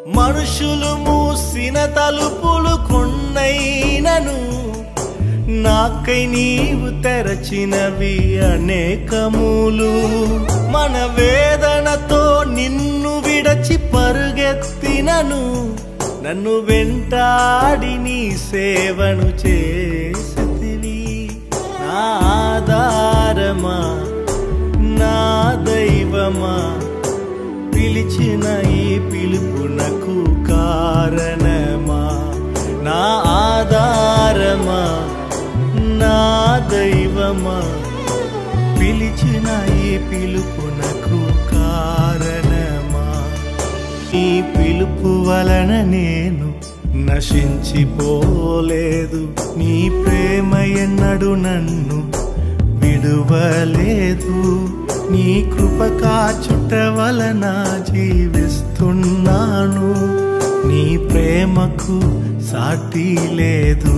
మనుషులు మూసిన తలుపులు కొన్నైనను నాకై నీవు తెరచినవి అనేకములు. మన వేదనతో నిన్ను విడచి పరుగెత్తినను నన్ను వెంటాడి నీ సేవను చేసితివి. నా ఆధారమా నా దైవమా పిలిచిన ఈ పిలుపునకు కారణమా. నా ఆధారమా నా దైవమా పిలిచిన ఈ పిలుపునకు కారణమా. ఈ పిలుపు వలన నేను నశించిపోలేదు, నీ ప్రేమ ఎన్నడు నన్ను విడువలేదు. నీ కృప కాచుట వలన జీవిస్తున్నాను, నీ ప్రేమకు సాటి లేదు.